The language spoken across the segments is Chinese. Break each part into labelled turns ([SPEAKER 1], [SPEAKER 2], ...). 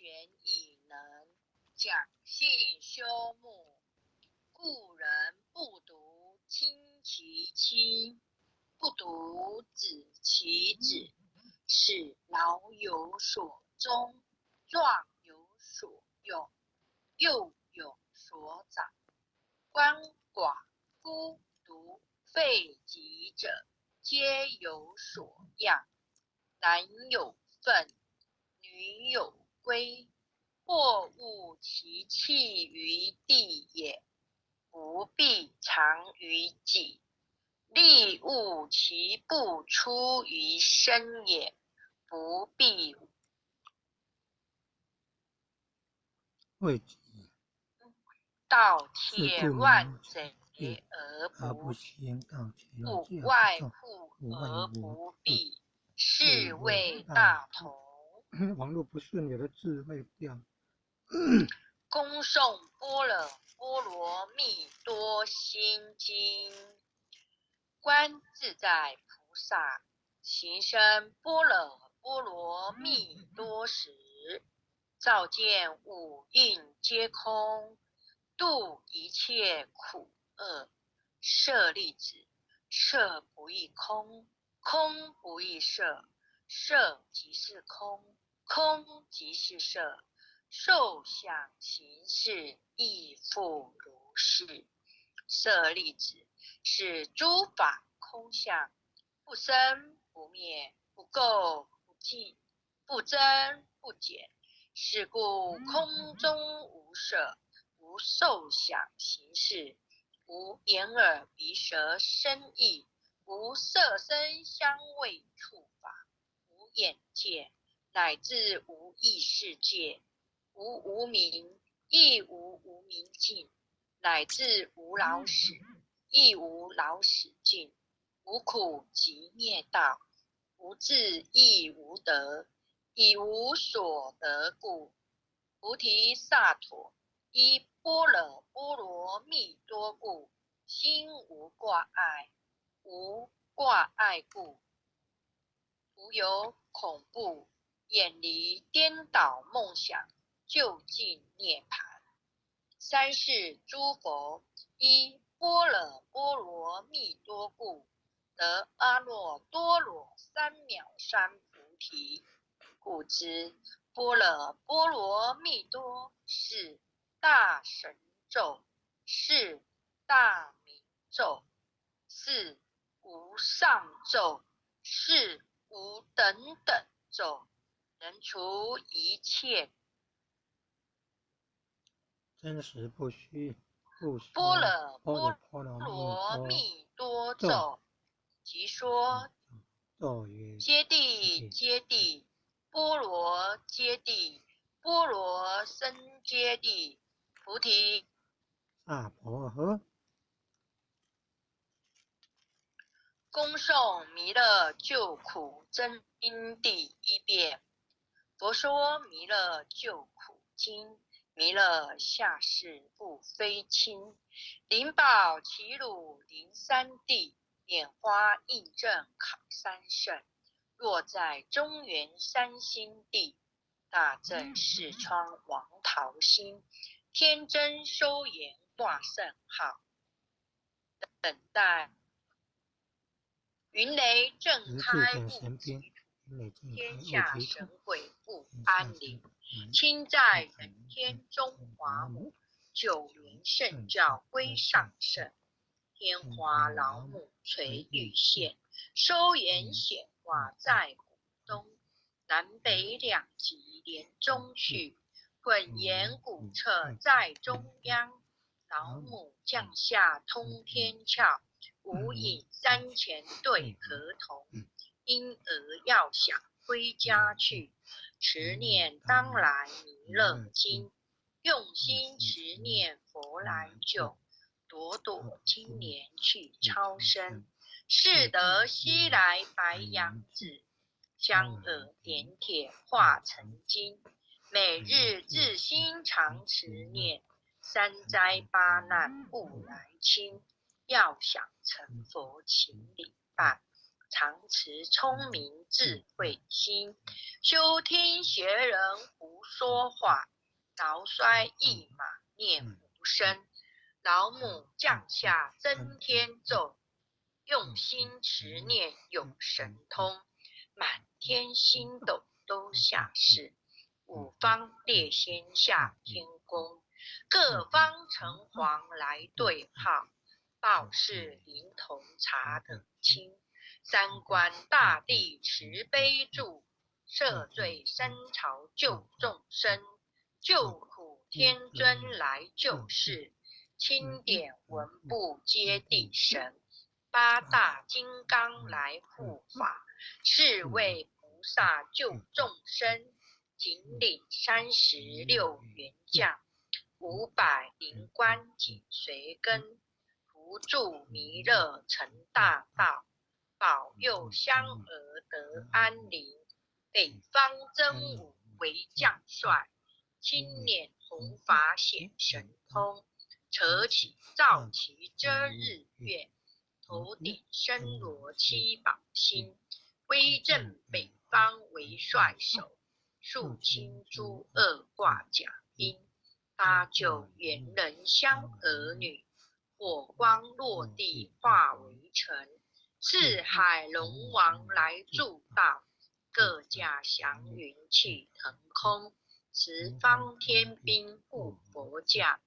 [SPEAKER 1] 玄以能，讲信修睦。故人不独亲其亲，不独子其子，使老有所终，壮有所用，幼有所长。鳏寡孤独废疾者，皆有所养。男有分，女有归。或恶其气于地也，不必藏于己；利恶其不出于身也，不必
[SPEAKER 2] 为己。
[SPEAKER 1] 盗窃乱贼而不外户而不闭，是谓大同。
[SPEAKER 2] 网络不顺，有的字会掉。
[SPEAKER 1] 恭诵般若波罗蜜多心经。观自在菩萨行深般若波罗蜜多时，照见五蕴皆空，度一切苦厄。舍利子，色不异空，空不异色，色即是空，空即是色。受想行识亦复如是。舍利子，是诸法空相，不生不灭，不垢不净，不增不减。是故空中无色，无受想行识，无眼耳鼻舌身意，无色声香味触法，无眼界，乃至无意识界。无无明，亦无无明尽，乃至无老死，亦无老死尽。无苦集灭道，无智亦无得，以无所得故，菩提萨埵依般若波罗蜜多故，心无挂碍。无挂碍故，无有恐怖，远离颠倒梦想，究竟涅槃。三世诸佛依般若波罗蜜多故，得阿耨多罗三藐三菩提。故知般若波罗蜜多是大神咒，是大明咒，是无上咒，是无等等咒，能除一切
[SPEAKER 2] 真实不虚，不说
[SPEAKER 1] 般若
[SPEAKER 2] 波
[SPEAKER 1] 罗蜜多咒，即说
[SPEAKER 2] 咒曰：
[SPEAKER 1] 揭谛揭谛，波罗揭谛，波罗僧揭谛，菩提
[SPEAKER 2] 萨婆诃。
[SPEAKER 1] 恭诵弥勒救苦真经第一遍。佛说弥勒救苦经，弥勒下世不非亲，灵宝齐鲁灵三地，拈花印证考三圣。落在中原三星地，大正视窗王桃心，天真收颜挂圣号，等待云雷震开雾集土，天下神鬼不安宁。亲在人天中华母，九轮圣教归上圣。天花老母垂玉线，收颜显化在股东。南北两极连中续，混言古彻在中央。老母降下通天窍，无影山前对河童。婴儿要想归家去，持念当来弥勒经。用心持念佛来救，朵朵金莲去超生。适得西来白羊子，香耳点铁化成金。每日自心常持念，三灾八难不来侵。要想成佛请礼拜，常持聪明智慧心。休听邪人胡说话，劳衰一马念无声。老母降下增天咒，用心持念有神通。满天星斗都下世，五方列仙下天宫。各方城隍来对号，报事灵童查得清。三官大帝慈悲助，赦罪三朝救众生。救苦天尊来救世，钦点文部接地神。八大金刚来护法，是为菩萨救众生。紧领36员将，500灵官紧随跟。扶助弥勒成大道，保佑香儿得安宁。北方真武为将帅，青脸红发显神通。扯起皂旗遮日月，头顶身罗七宝星。威震北方为帅首，肃清诸恶挂甲兵。搭救猿人香儿女，火光落地化为尘。四海龙王来助道，各驾祥云气腾空。十方天兵护佛驾，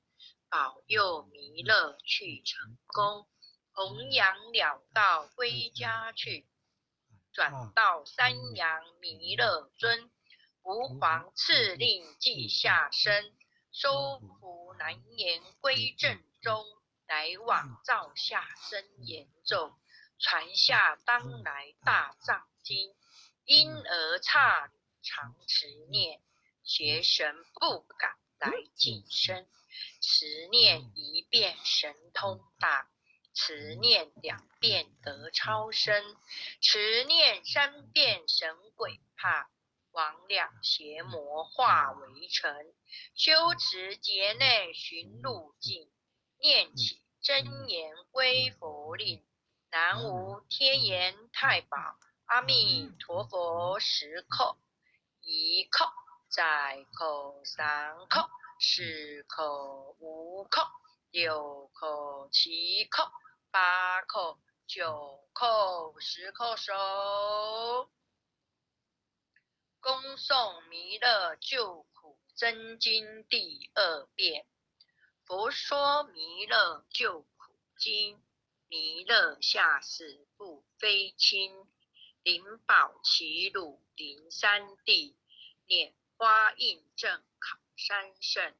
[SPEAKER 1] 保佑弥勒去成宫。弘扬了道归家去，转到三阳弥勒尊。吾皇敕令记下生，收服难言归正中。来往照下真言咒，传下当来大藏经。因而刹女常持念，邪神不敢来近身。持念一遍神通大，持念2遍得超生。持念3遍神鬼怕，魍魉邪魔化为尘。修持劫内寻路径，念起真言归佛令。南无天眼太保阿弥陀佛10叩，1叩，再叩3叩，4叩5叩，6叩7叩，8叩9叩，10叩手。恭诵弥勒救苦真经第2遍。佛说弥勒救苦经，弥勒下世不非轻。灵宝齐鲁灵山地，拈花印正考三圣。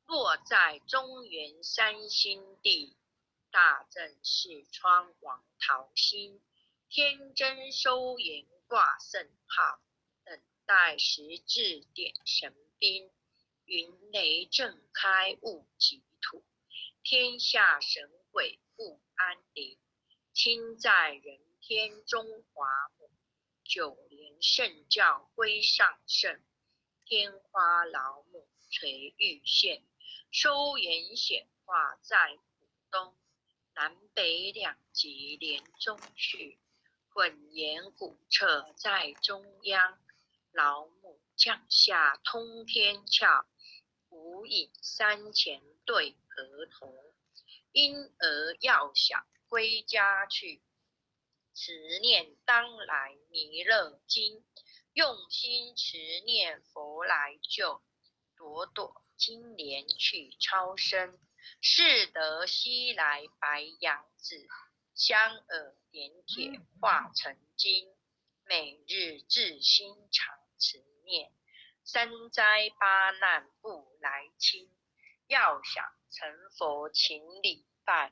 [SPEAKER 1] 落在中原三星地，大正视窗王桃心。天真收言挂圣号，等待时至点神兵。云雷震开雾极土，天下神鬼不安宁。亲在人天中华母，9连圣教归上圣。天花老母垂玉线，收言显化在浦东。南北2极连中去，混言古彻在中央。老母降下通天窍，无影山前对河童。因而要想归家去，持念当来弥勒经。用心持念佛来救，朵朵金莲去超生。是得西来白羊子，香耳点铁化成金。每日至心常持念，3灾8难不来侵。要想成佛请礼拜，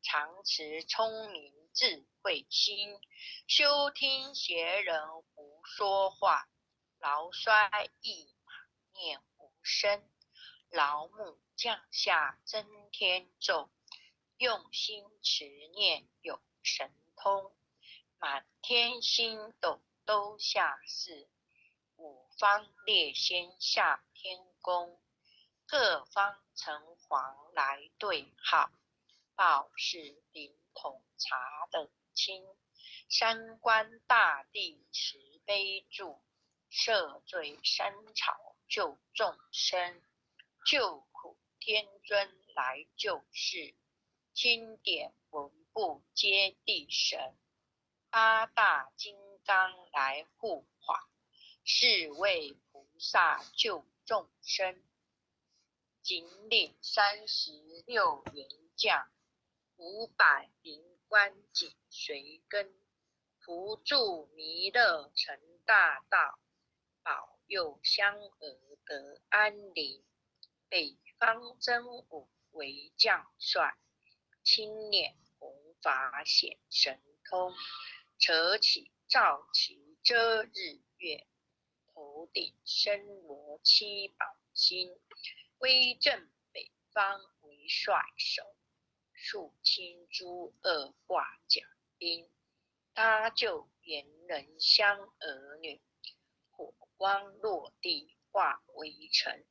[SPEAKER 1] 常持聪明智慧心。休听邪人胡说话，劳衰一马念无声。老母降下增天咒，用心持念有神通。满天星斗都下世，五方列仙下天宫。各方城隍来对号，报事灵统查得清。三官大帝慈悲助，赦罪三朝救众生，救苦天尊来救世，经典文部接地神，八大金刚来护法，是为菩萨救众生。仅领36员将，500灵官紧随跟，扶助弥勒成大道，保佑香儿得安宁。北方真武为将帅，青脸弘法显神通，扯起皂旗遮日月，头顶身罗七宝星，威震北方为帅首，肃清诸恶挂甲兵，搭救猿人香儿女，火光落地化为尘，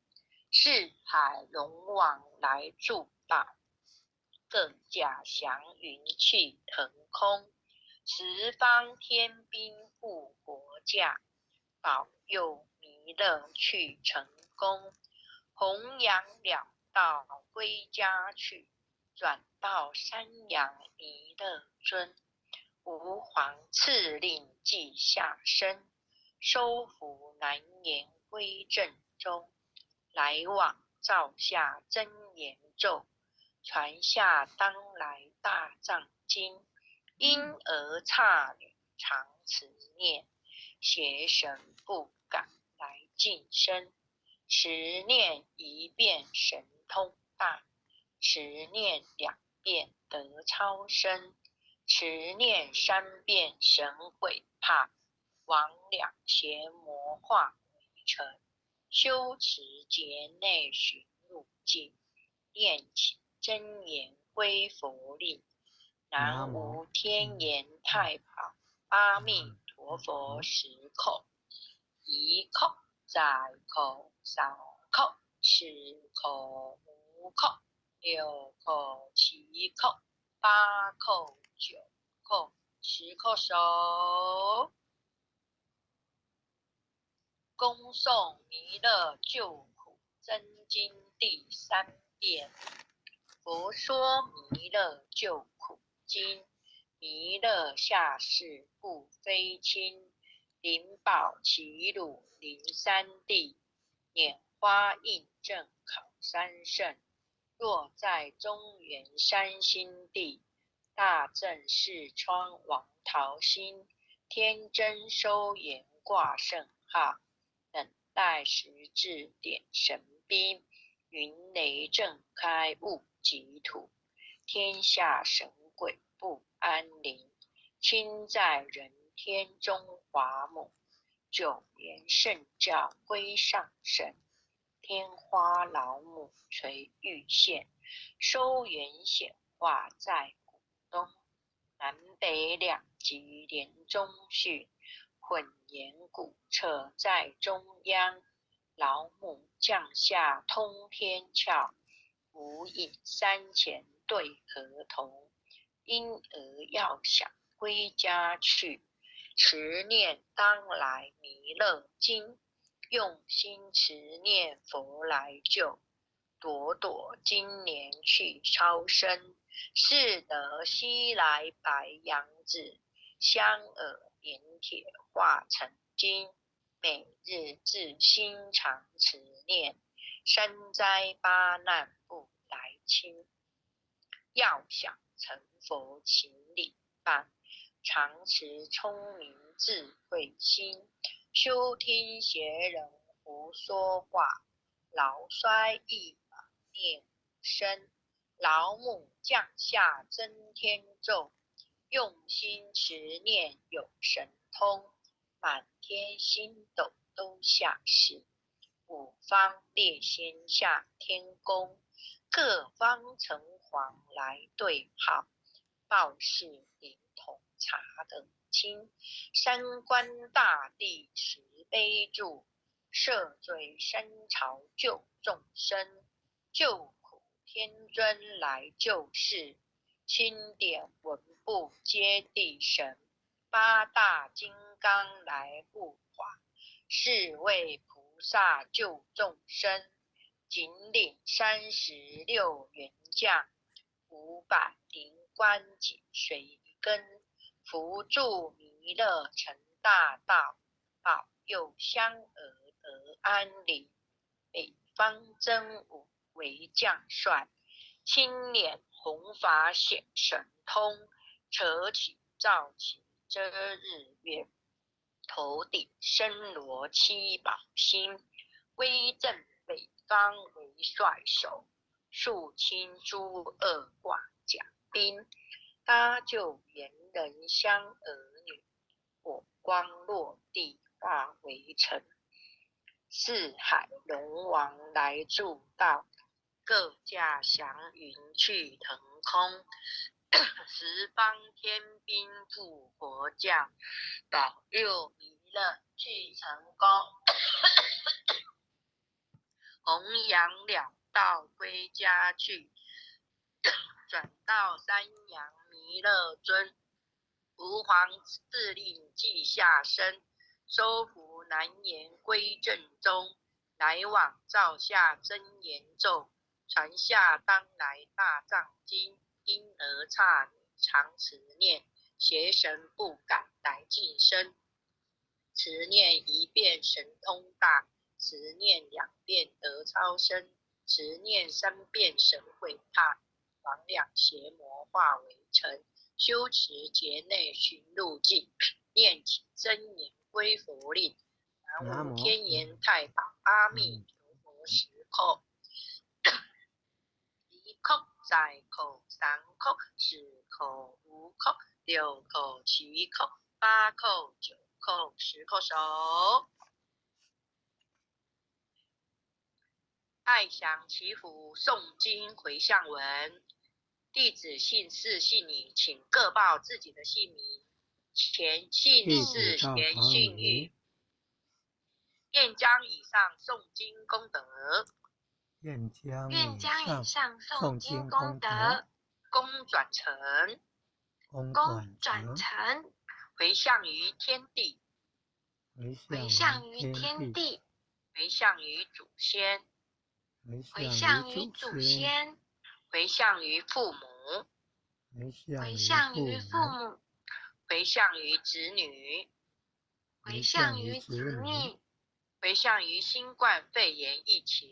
[SPEAKER 1] 四海龙王来助大，各驾祥云去腾空，十方天兵护国驾，保佑弥勒去成功。弘扬了道归家去，转到山阳弥勒尊。吾皇敕令记下身，收服南延归正中。来往照下真言咒，传下当来大藏经。婴儿刹女常持念，邪神不敢来近身。持念一遍神通大，持念2遍得超生，持念3遍神鬼怕，魍魉邪魔化为尘。修持劫内寻入境，念起真言归佛令。南无天眼太保阿弥陀佛10口，1口再口3口4口5口6口7口8口9口10口手。恭诵弥勒救苦真经第3遍。佛说弥勒救苦经，弥勒下世不非亲，灵宝齐鲁灵3地，拈花印证考三圣。若在中原山心地，大正视窗王桃心，天真收言挂圣号。等待时至点神兵，云雷震开雾即土，天下神鬼不安宁。亲在人天中华母，9年圣教归上圣。天花老母垂玉线，收元显化在鼓东。南北2极连中续，混言古彻在中央。老母降下通天窍，无影山前对河童。婴儿要想归家去，持念当来弥勒经。用心持念佛来救，朵朵今年去超生。是得西来白羊子，香耳连铁化成金。每日自心常持念，3灾8难不来侵。要想成佛请礼拜，常持聪明智慧心。休听邪人胡说话，劳衰一马念生。老母降下真天咒，用心持念有神通。满天星斗都下世，五方列仙下天宫。各方城隍来对号，报事灵统查得清。三官大帝慈悲助，赦罪三朝救众生。救苦天尊来救世，钦点文部接地神。八大金刚来护法，是为菩萨救众生，仅领36员将，500灵官紧随一跟，扶助弥勒成大道，保佑香儿得安宁。北方真武为将帅，青脸红发显神通，扯起照起遮日月，头顶身罗七宝星，威震北方为帅首，肃清诸恶挂甲兵，搭救猿人香儿女，火光落地化为尘。四海龙王来助道，各驾祥云去腾空。十方天兵复活将，保佑弥勒去成功。弘扬了道归家去，转到山阳弥勒尊。吾皇敕令记下身，收服南延归正中，来往照下真言咒，传下当来大藏经，因而刹女常持念，邪神不敢来近身。持念1遍神通大，持念2遍得超生，持念3遍神会怕，魍魉邪魔化为尘。修持劫内寻路径，念起真言归佛令。南无天眼太保阿弥陀佛时叩，1叩再叩3叩4叩5叩6叩7叩8叩9叩10叩手。爱祥祈福诵经回向文。弟子姓氏姓李，请各报自己的姓名。前姓氏前姓玉，愿将以上诵经功德，
[SPEAKER 2] 愿将以上诵经功德，
[SPEAKER 1] 功转成，回向于天地，
[SPEAKER 2] 回向于天地，
[SPEAKER 1] 回向于祖先，
[SPEAKER 2] 回向于祖先，
[SPEAKER 1] 回向于父母，
[SPEAKER 2] 回向于父母，
[SPEAKER 1] 回向于子女，
[SPEAKER 2] 回向于子女，
[SPEAKER 1] 回向于新冠肺炎疫情，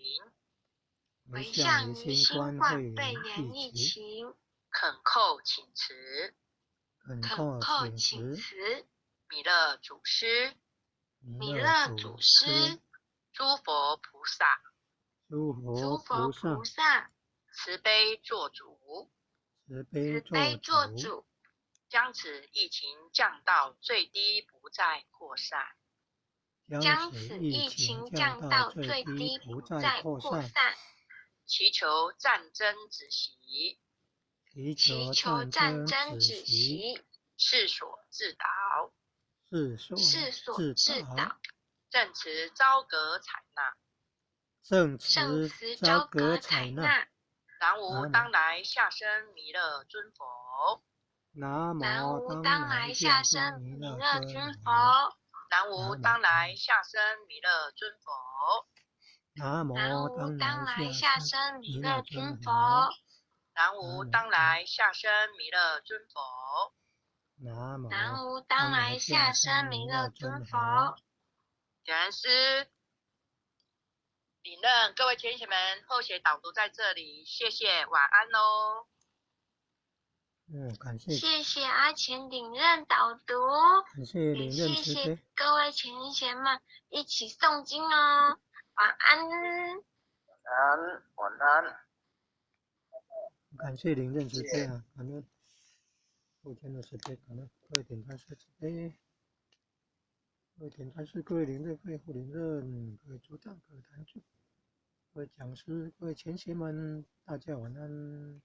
[SPEAKER 2] 回向于新冠肺炎疫情，
[SPEAKER 1] 恳叩请辞，弥勒祖师，诸佛菩萨，慈悲做主，将此疫情降到最低，不再扩散。祈求战争止息，世所自导，正持昭格采纳，南无当来下生弥勒尊佛，
[SPEAKER 2] 南无当来下生弥勒尊佛，
[SPEAKER 1] 南无当来下生弥勒尊佛，
[SPEAKER 2] 南无当来下生弥勒尊佛，
[SPEAKER 1] 南无当来下生弥勒尊佛，
[SPEAKER 2] 南无当来下生弥勒尊佛。
[SPEAKER 1] 点燃师领任各位前贤们，后写导读在这里，谢谢，晚安喽。
[SPEAKER 2] 感谢。
[SPEAKER 3] 谢谢阿钱领任导读，
[SPEAKER 2] 感谢领任
[SPEAKER 3] 也谢
[SPEAKER 2] 慈悲
[SPEAKER 3] 谢各位前贤们一起诵经哦，晚安。
[SPEAKER 1] 晚安。
[SPEAKER 2] 感谢领任慈悲啊，感恩后天的慈悲，感恩各位点赞师慈悲，各位点赞师，各位领任，各位护领任，各位组长，各位坛主，各位讲师，各位前贤们，大家晚安。